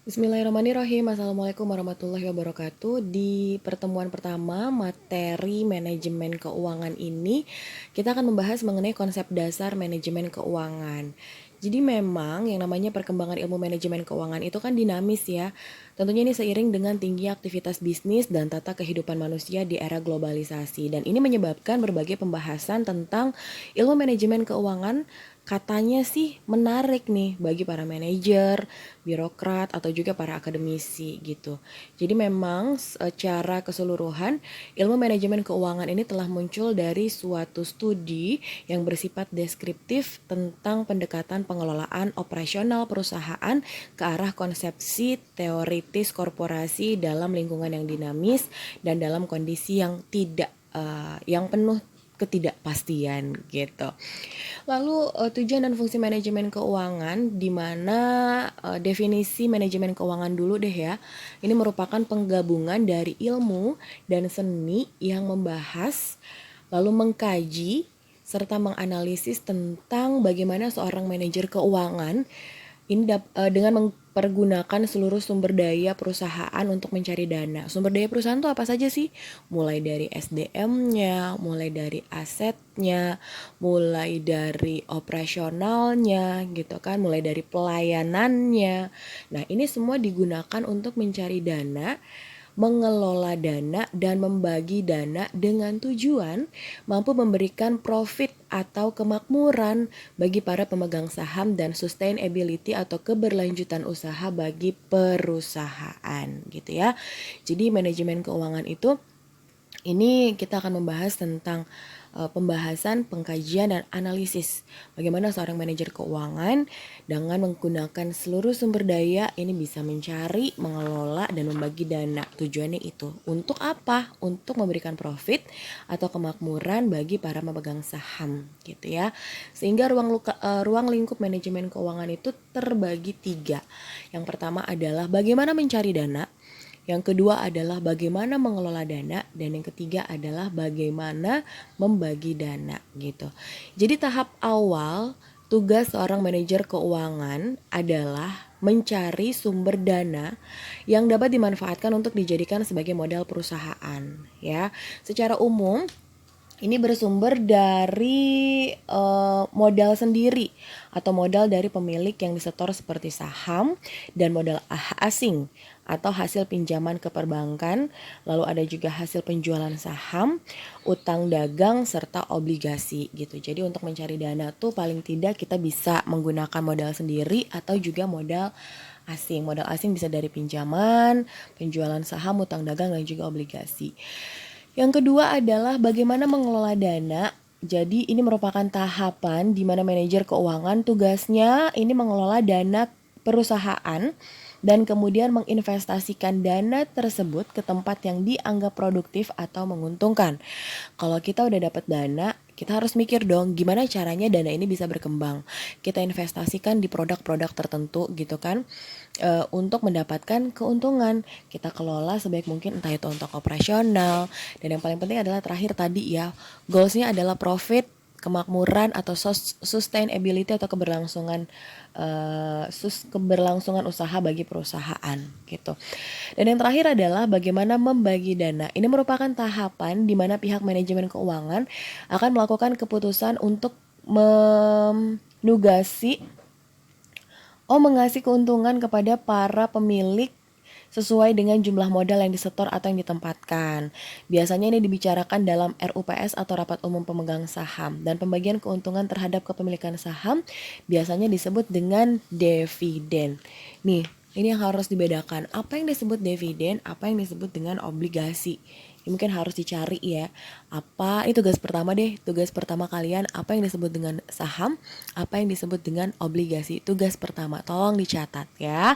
Bismillahirrahmanirrahim. Assalamualaikum warahmatullahi wabarakatuh. Di pertemuan pertama materi manajemen keuangan ini, kita akan membahas mengenai konsep dasar manajemen keuangan. Jadi memang yang namanya perkembangan ilmu manajemen keuangan itu kan dinamis ya. Tentunya ini seiring dengan tinggi aktivitas bisnis dan tata kehidupan manusia di era globalisasi. Dan ini menyebabkan berbagai pembahasan tentang ilmu manajemen keuangan katanya sih menarik nih bagi para manajer, birokrat, atau juga para akademisi gitu. Jadi memang secara keseluruhan ilmu manajemen keuangan ini telah muncul dari suatu studi yang bersifat deskriptif tentang pendekatan pengelolaan operasional perusahaan ke arah konsepsi teoritis korporasi dalam lingkungan yang dinamis dan dalam kondisi yang tidak yang penuh ketidakpastian gitu. Lalu tujuan dan fungsi manajemen keuangan di mana definisi manajemen keuangan dulu deh ya. Ini merupakan penggabungan dari ilmu dan seni yang membahas lalu mengkaji serta menganalisis tentang bagaimana seorang manajer keuangan ini dengan mempergunakan seluruh sumber daya perusahaan untuk mencari dana. Sumber daya perusahaan itu apa saja sih? Mulai dari SDM-nya, mulai dari asetnya, mulai dari operasionalnya gitu kan, mulai dari pelayanannya. Nah, ini semua digunakan untuk mencari dana, mengelola dana, dan membagi dana dengan tujuan mampu memberikan profit atau kemakmuran bagi para pemegang saham dan sustainability atau keberlanjutan usaha bagi perusahaan gitu ya. Jadi manajemen keuangan itu ini kita akan membahas tentang pembahasan, pengkajian, dan analisis bagaimana seorang manajer keuangan dengan menggunakan seluruh sumber daya ini bisa mencari, mengelola, dan membagi dana. Tujuannya itu untuk apa? Untuk memberikan profit atau kemakmuran bagi para pemegang saham gitu ya. Sehingga ruang lingkup manajemen keuangan itu terbagi tiga. Yang pertama adalah bagaimana mencari dana. Yang kedua adalah bagaimana mengelola dana, dan yang ketiga adalah bagaimana membagi dana gitu. Jadi tahap awal tugas seorang manajer keuangan adalah mencari sumber dana yang dapat dimanfaatkan untuk dijadikan sebagai modal perusahaan ya. Secara umum ini bersumber dari modal sendiri atau modal dari pemilik yang disetor seperti saham dan modal asing atau hasil pinjaman ke perbankan, lalu ada juga hasil penjualan saham, utang dagang serta obligasi gitu. Jadi untuk mencari dana tuh paling tidak kita bisa menggunakan modal sendiri atau juga modal asing. Modal asing bisa dari pinjaman, penjualan saham, utang dagang dan juga obligasi. Yang kedua adalah bagaimana mengelola dana. Jadi ini merupakan tahapan di mana manajer keuangan tugasnya ini mengelola dana perusahaan dan kemudian menginvestasikan dana tersebut ke tempat yang dianggap produktif atau menguntungkan. Kalau kita udah dapat dana, kita harus mikir dong gimana caranya dana ini bisa berkembang. Kita investasikan di produk-produk tertentu gitu kan, untuk mendapatkan keuntungan. Kita kelola sebaik mungkin, entah itu untuk operasional, dan yang paling penting adalah terakhir tadi ya, goalsnya adalah profit, kemakmuran atau sustainability atau keberlangsungan usaha bagi perusahaan gitu. Dan yang terakhir adalah bagaimana membagi dana. Ini merupakan tahapan di mana pihak manajemen keuangan akan melakukan keputusan untuk mengasih keuntungan kepada para pemilik sesuai dengan jumlah modal yang disetor atau yang ditempatkan. Biasanya ini dibicarakan dalam RUPS atau Rapat Umum Pemegang Saham, dan pembagian keuntungan terhadap kepemilikan saham biasanya disebut dengan dividen. Nih, ini yang harus dibedakan. Apa yang disebut dividen, apa yang disebut dengan obligasi. Ini mungkin harus dicari ya. Apa ini tugas pertama deh. Tugas pertama kalian apa yang disebut dengan saham, apa yang disebut dengan obligasi. Tugas pertama, tolong dicatat ya.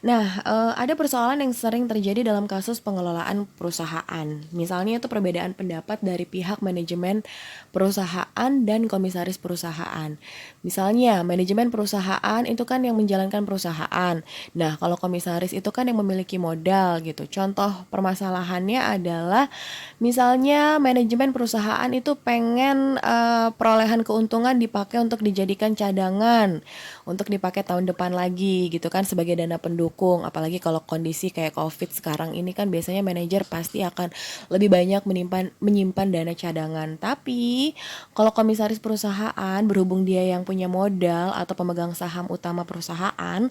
Nah, ada persoalan yang sering terjadi dalam kasus pengelolaan perusahaan. Misalnya itu perbedaan pendapat dari pihak manajemen perusahaan dan komisaris perusahaan. Misalnya, manajemen perusahaan itu kan yang menjalankan perusahaan. Nah, kalau komisaris itu kan yang memiliki modal gitu. Contoh permasalahannya adalah misalnya manajemen perusahaan itu pengen perolehan keuntungan dipakai untuk dijadikan cadangan, untuk dipakai tahun depan lagi gitu kan sebagai dana pendukung mendukung. Apalagi kalau kondisi kayak COVID sekarang ini kan biasanya manajer pasti akan lebih banyak menyimpan dana cadangan. Tapi kalau komisaris perusahaan berhubung dia yang punya modal atau pemegang saham utama perusahaan,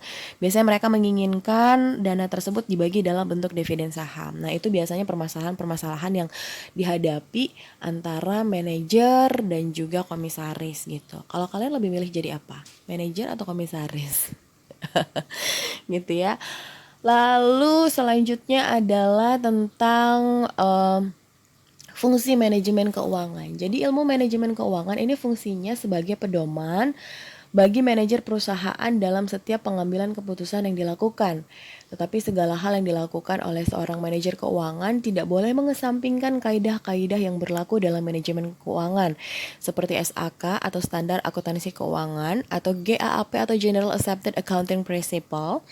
biasanya mereka menginginkan dana tersebut dibagi dalam bentuk dividen saham. Nah, itu biasanya permasalahan yang dihadapi antara manajer dan juga komisaris gitu. Kalau kalian lebih milih jadi apa? Manajer atau komisaris? Gitu ya. Lalu selanjutnya adalah tentang fungsi manajemen keuangan. Jadi ilmu manajemen keuangan ini fungsinya sebagai pedoman bagi manajer perusahaan dalam setiap pengambilan keputusan yang dilakukan. Tetapi segala hal yang dilakukan oleh seorang manajer keuangan tidak boleh mengesampingkan kaidah-kaidah yang berlaku dalam manajemen keuangan, seperti SAK atau Standar Akuntansi Keuangan, atau GAAP atau General Accepted Accounting Principle,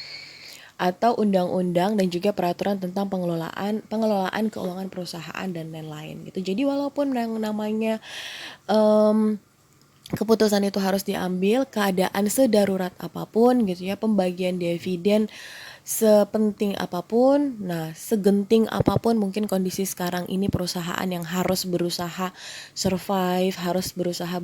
atau undang-undang dan juga peraturan tentang pengelolaan keuangan perusahaan dan lain-lain gitu. Jadi walaupun yang namanya keputusan itu harus diambil, keadaan sedarurat apapun gitu ya, pembagian dividen sepenting apapun, nah segenting apapun mungkin kondisi sekarang ini perusahaan yang harus berusaha survive, harus berusaha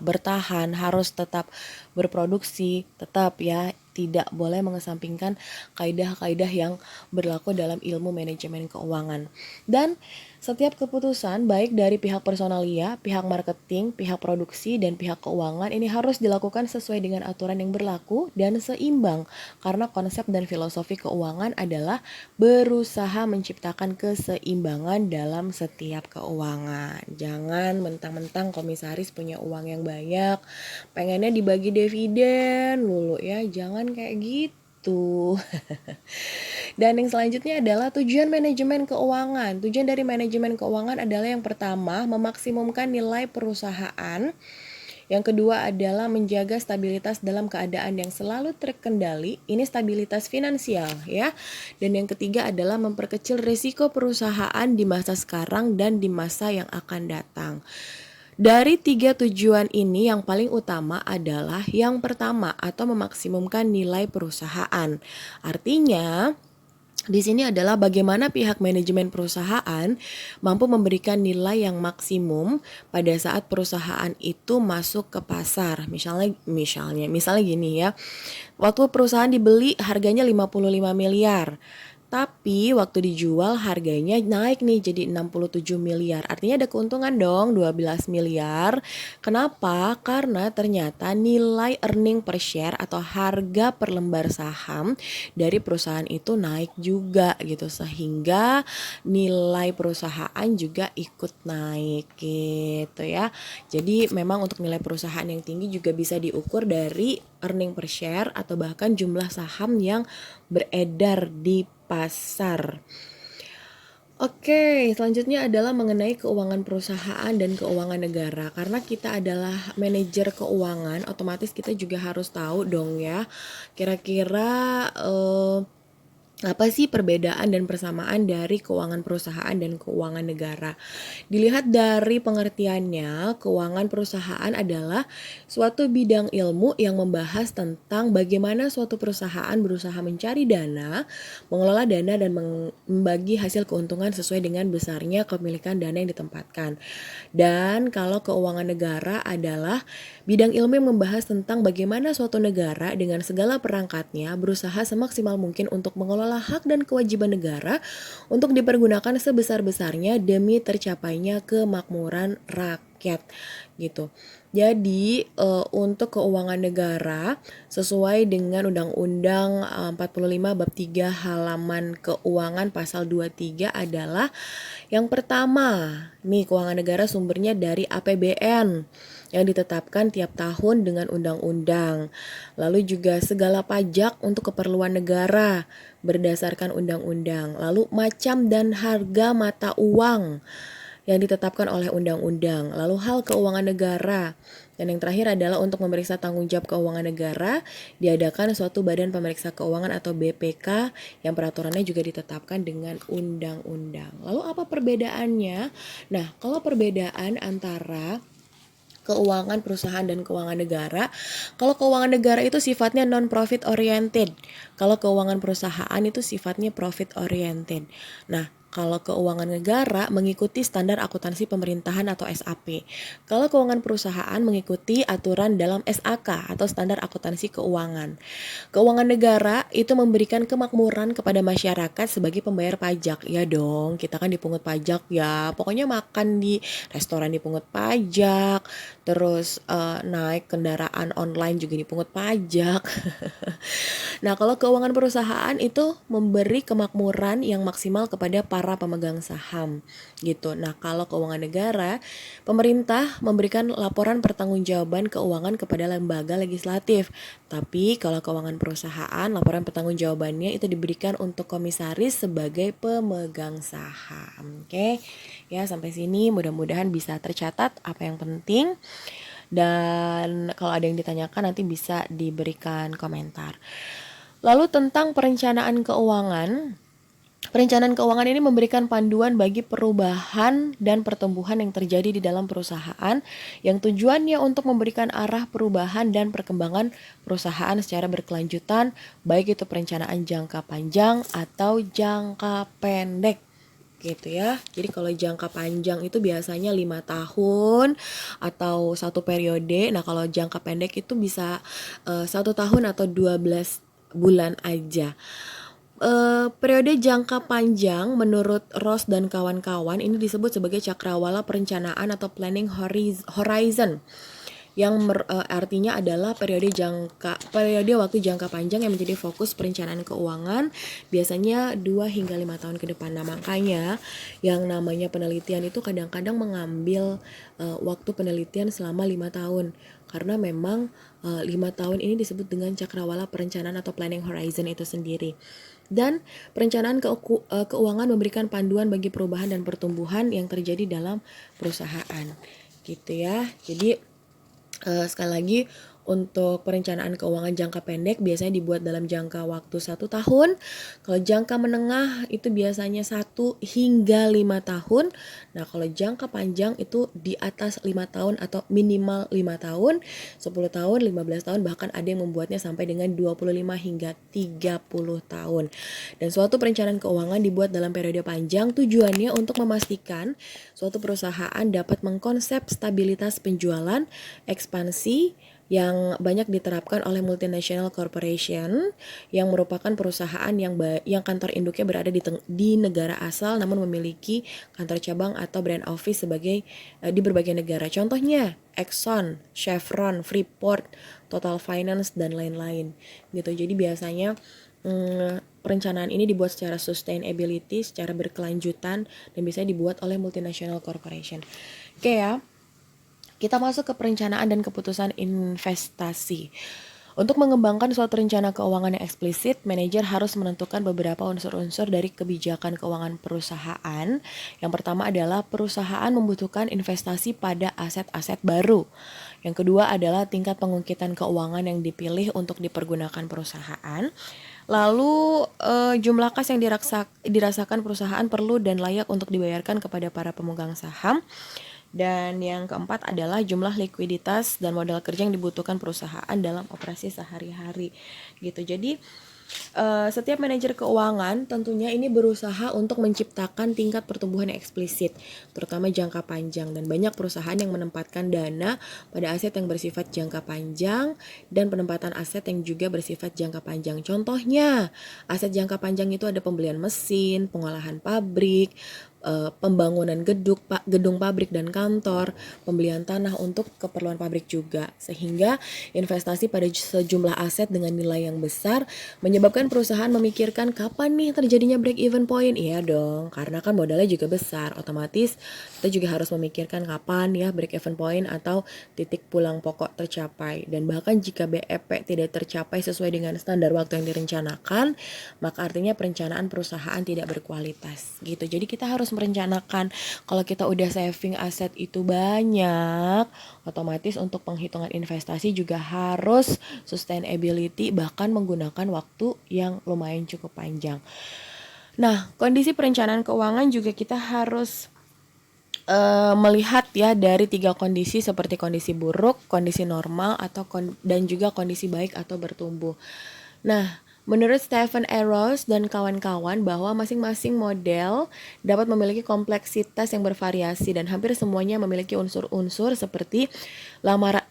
bertahan, harus tetap berproduksi, tetap ya tidak boleh mengesampingkan kaidah-kaidah yang berlaku dalam ilmu manajemen keuangan. Dan setiap keputusan baik dari pihak personalia, pihak marketing, pihak produksi, dan pihak keuangan ini harus dilakukan sesuai dengan aturan yang berlaku dan seimbang karena konsep dan filosofi keuangan adalah berusaha menciptakan keseimbangan dalam setiap keuangan. Jangan mentang-mentang komisaris punya uang yang banyak, pengennya dibagi dividen dulu ya, jangan kayak gitu. Dan yang selanjutnya adalah tujuan manajemen keuangan. Tujuan dari manajemen keuangan adalah yang pertama, memaksimumkan nilai perusahaan. Yang kedua adalah menjaga stabilitas dalam keadaan yang selalu terkendali. Ini stabilitas finansial ya. Dan yang ketiga adalah memperkecil risiko perusahaan di masa sekarang dan di masa yang akan datang. Dari 3 tujuan ini yang paling utama adalah yang pertama atau memaksimumkan nilai perusahaan. Artinya di sini adalah bagaimana pihak manajemen perusahaan mampu memberikan nilai yang maksimum pada saat perusahaan itu masuk ke pasar. Misalnya gini ya. Waktu perusahaan dibeli harganya 55 miliar. Tapi waktu dijual harganya naik nih jadi 67 miliar. Artinya ada keuntungan dong 12 miliar. Kenapa? Karena ternyata nilai earning per share atau harga per lembar saham dari perusahaan itu naik juga gitu. Sehingga nilai perusahaan juga ikut naik gitu ya. Jadi memang untuk nilai perusahaan yang tinggi juga bisa diukur dari earning per share atau bahkan jumlah saham yang beredar di pasar. Oke, selanjutnya adalah mengenai keuangan perusahaan dan keuangan negara. Karena kita adalah manajer keuangan, otomatis kita juga harus tahu dong ya, kira-kira apa sih perbedaan dan persamaan dari keuangan perusahaan dan keuangan negara? Dilihat dari pengertiannya, keuangan perusahaan adalah suatu bidang ilmu yang membahas tentang bagaimana suatu perusahaan berusaha mencari dana, mengelola dana, dan membagi hasil keuntungan sesuai dengan besarnya kepemilikan dana yang ditempatkan. Dan kalau keuangan negara adalah bidang ilmu yang membahas tentang bagaimana suatu negara dengan segala perangkatnya berusaha semaksimal mungkin untuk mengelola hak dan kewajiban negara untuk dipergunakan sebesar-besarnya demi tercapainya kemakmuran rakyat gitu. Jadi untuk keuangan negara sesuai dengan Undang-Undang 45 Bab 3 halaman keuangan pasal 23 adalah yang pertama, nih keuangan negara sumbernya dari APBN yang ditetapkan tiap tahun dengan undang-undang. Lalu juga segala pajak untuk keperluan negara berdasarkan undang-undang. Lalu macam dan harga mata uang yang ditetapkan oleh undang-undang. Lalu hal keuangan negara. Dan yang terakhir adalah untuk memeriksa tanggung jawab keuangan negara diadakan suatu badan pemeriksa keuangan atau BPK yang peraturannya juga ditetapkan dengan undang-undang. Lalu apa perbedaannya? Nah, kalau perbedaan antara keuangan perusahaan dan keuangan negara. Kalau keuangan negara itu sifatnya non-profit oriented. Kalau keuangan perusahaan itu sifatnya profit oriented. Nah, kalau keuangan negara mengikuti standar akuntansi pemerintahan atau SAP. Kalau keuangan perusahaan mengikuti aturan dalam SAK atau standar akuntansi keuangan. Keuangan negara itu memberikan kemakmuran kepada masyarakat sebagai pembayar pajak. Ya dong, kita kan dipungut pajak ya. Pokoknya makan di restoran dipungut pajak, terus naik kendaraan online juga dipungut pajak. Nah, kalau keuangan perusahaan itu memberi kemakmuran yang maksimal kepada para pemegang saham gitu. Nah, kalau keuangan negara, pemerintah memberikan laporan pertanggungjawaban keuangan kepada lembaga legislatif. Tapi kalau keuangan perusahaan, laporan pertanggungjawabannya itu diberikan untuk komisaris sebagai pemegang saham. Oke. Ya, sampai sini mudah-mudahan bisa tercatat apa yang penting. Dan kalau ada yang ditanyakan nanti bisa diberikan komentar. Lalu tentang perencanaan keuangan. Perencanaan keuangan ini memberikan panduan bagi perubahan dan pertumbuhan yang terjadi di dalam perusahaan yang tujuannya untuk memberikan arah perubahan dan perkembangan perusahaan secara berkelanjutan, baik itu perencanaan jangka panjang atau jangka pendek gitu ya. Jadi kalau jangka panjang itu biasanya 5 tahun atau satu periode. Nah, kalau jangka pendek itu bisa 1 tahun atau 12 bulan aja. Periode jangka panjang menurut Ross dan kawan-kawan ini disebut sebagai cakrawala perencanaan atau planning horizon yang artinya adalah periode waktu jangka panjang yang menjadi fokus perencanaan keuangan biasanya 2 hingga 5 tahun ke depan. Nah, makanya yang namanya penelitian itu kadang-kadang mengambil waktu penelitian selama 5 tahun karena memang 5 tahun ini disebut dengan cakrawala perencanaan atau planning horizon itu sendiri. Dan perencanaan keuangan memberikan panduan bagi perubahan dan pertumbuhan yang terjadi dalam perusahaan gitu ya. Jadi sekali lagi untuk perencanaan keuangan jangka pendek biasanya dibuat dalam jangka waktu 1 tahun. Kalau jangka menengah itu biasanya 1 hingga 5 tahun. Nah, kalau jangka panjang itu di atas 5 tahun atau minimal 5 tahun, 10 tahun, 15 tahun, bahkan ada yang membuatnya sampai dengan 25 hingga 30 tahun. Dan suatu perencanaan keuangan dibuat dalam periode panjang tujuannya untuk memastikan suatu perusahaan dapat mengkonsep stabilitas penjualan, ekspansi yang banyak diterapkan oleh multinational corporation yang merupakan perusahaan yang kantor induknya berada di negara asal namun memiliki kantor cabang atau brand office sebagai di berbagai negara. Contohnya Exxon, Chevron, Freeport, Total Finance dan lain-lain gitu. Jadi biasanya perencanaan ini dibuat secara sustainability, secara berkelanjutan dan biasanya dibuat oleh multinational corporation. Oke ya. Kita masuk ke perencanaan dan keputusan investasi. Untuk mengembangkan suatu rencana keuangan yang eksplisit, manajer harus menentukan beberapa unsur-unsur dari kebijakan keuangan perusahaan. Yang pertama adalah perusahaan membutuhkan investasi pada aset-aset baru. Yang kedua adalah tingkat pengungkitan keuangan yang dipilih untuk dipergunakan perusahaan. Lalu jumlah kas yang dirasakan perusahaan perlu dan layak untuk dibayarkan kepada para pemegang saham. Dan yang keempat adalah jumlah likuiditas dan modal kerja yang dibutuhkan perusahaan dalam operasi sehari-hari gitu. Jadi setiap manajer keuangan tentunya ini berusaha untuk menciptakan tingkat pertumbuhan yang eksplisit, terutama jangka panjang. Dan banyak perusahaan yang menempatkan dana pada aset yang bersifat jangka panjang dan penempatan aset yang juga bersifat jangka panjang. Contohnya, aset jangka panjang itu ada pembelian mesin, pengolahan pabrik, pembangunan gedung pabrik dan kantor, pembelian tanah untuk keperluan pabrik juga. Sehingga investasi pada sejumlah aset dengan nilai yang besar menyebabkan perusahaan memikirkan kapan nih terjadinya break even point. Iya dong, karena kan modalnya juga besar. Otomatis kita juga harus memikirkan kapan ya break even point atau titik pulang pokok tercapai. Dan bahkan jika BEP tidak tercapai sesuai dengan standar waktu yang direncanakan, maka artinya perencanaan perusahaan tidak berkualitas gitu. Jadi kita harus merencanakan. Kalau kita udah saving aset itu banyak, otomatis untuk penghitungan investasi juga harus sustainability, bahkan menggunakan waktu yang lumayan cukup panjang. Nah, kondisi perencanaan keuangan juga kita harus melihat ya dari 3 kondisi seperti kondisi buruk, kondisi normal atau dan juga kondisi baik atau bertumbuh. Nah, menurut Stephen Arrows dan kawan-kawan bahwa masing-masing model dapat memiliki kompleksitas yang bervariasi dan hampir semuanya memiliki unsur-unsur seperti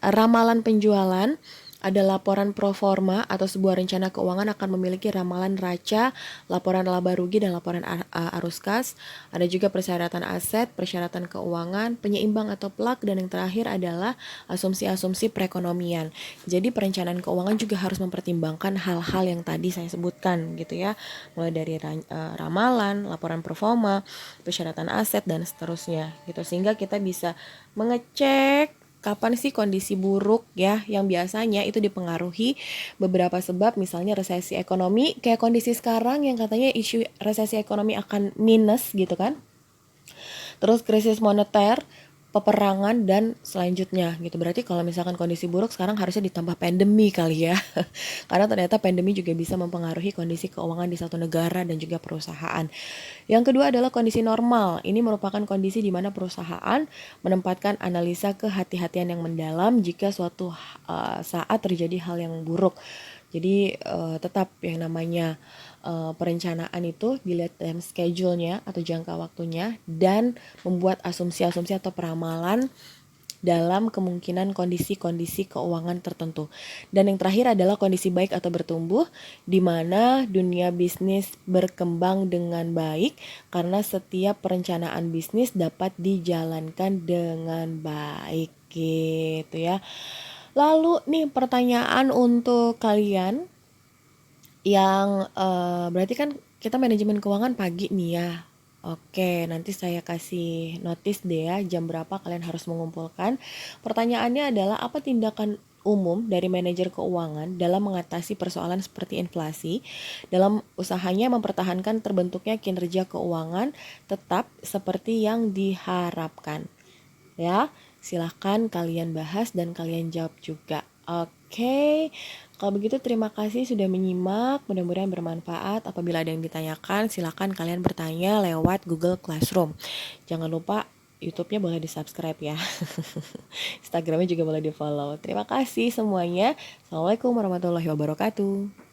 ramalan penjualan, ada laporan pro forma atau sebuah rencana keuangan akan memiliki ramalan raca, laporan laba rugi dan laporan arus kas. Ada juga persyaratan aset, persyaratan keuangan, penyeimbang atau plug, dan yang terakhir adalah asumsi-asumsi perekonomian. Jadi perencanaan keuangan juga harus mempertimbangkan hal-hal yang tadi saya sebutkan gitu ya. Mulai dari ramalan, laporan performa, persyaratan aset dan seterusnya gitu. Sehingga kita bisa mengecek kapan sih kondisi buruk ya, yang biasanya itu dipengaruhi beberapa sebab, misalnya resesi ekonomi kayak kondisi sekarang yang katanya isu resesi ekonomi akan minus gitu kan. Terus krisis moneter, peperangan dan selanjutnya gitu. Berarti kalau misalkan kondisi buruk sekarang harusnya ditambah pandemi kali ya. Karena ternyata pandemi juga bisa mempengaruhi kondisi keuangan di satu negara dan juga perusahaan. Yang kedua adalah kondisi normal. Ini merupakan kondisi di mana perusahaan menempatkan analisa kehati-hatian yang mendalam jika suatu saat terjadi hal yang buruk. Jadi tetap yang namanya perencanaan itu dilihat dalam schedule-nya atau jangka waktunya dan membuat asumsi-asumsi atau peramalan dalam kemungkinan kondisi-kondisi keuangan tertentu. Dan yang terakhir adalah kondisi baik atau bertumbuh, di mana dunia bisnis berkembang dengan baik karena setiap perencanaan bisnis dapat dijalankan dengan baik gitu ya. Lalu nih pertanyaan untuk kalian yang berarti kan kita manajemen keuangan pagi nih ya. Oke, nanti saya kasih notice deh ya jam berapa kalian harus mengumpulkan. Pertanyaannya adalah apa tindakan umum dari manajer keuangan dalam mengatasi persoalan seperti inflasi dalam usahanya mempertahankan terbentuknya kinerja keuangan tetap seperti yang diharapkan. Ya, silahkan kalian bahas dan kalian jawab juga. Oke, kalau begitu terima kasih sudah menyimak. Mudah-mudahan bermanfaat. Apabila ada yang ditanyakan, silahkan kalian bertanya lewat Google Classroom. Jangan lupa YouTube-nya boleh di-subscribe ya. Instagram-nya juga boleh di-follow. Terima kasih semuanya. Assalamualaikum warahmatullahi wabarakatuh.